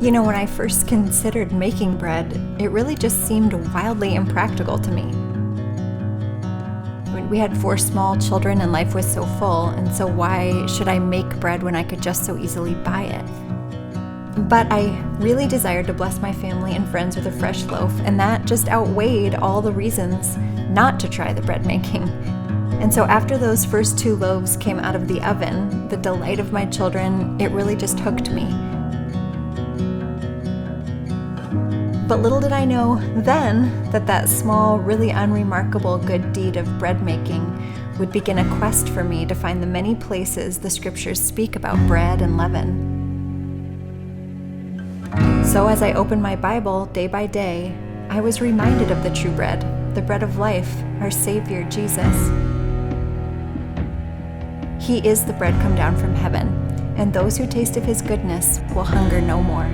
When I first considered making bread, it really just seemed wildly impractical to me. We had 4 small children and life was so full, and so why should I make bread when I could just so easily buy it? But I really desired to bless my family and friends with a fresh loaf, and that just outweighed all the reasons not to try the bread making. And so after those first 2 loaves came out of the oven, the delight of my children, it really just hooked me. But little did I know then that small, really unremarkable good deed of bread making would begin a quest for me to find the many places the scriptures speak about bread and leaven. So as I opened my Bible day by day, I was reminded of the true bread, the bread of life, our Savior, Jesus. He is the bread come down from heaven, and those who taste of his goodness will hunger no more.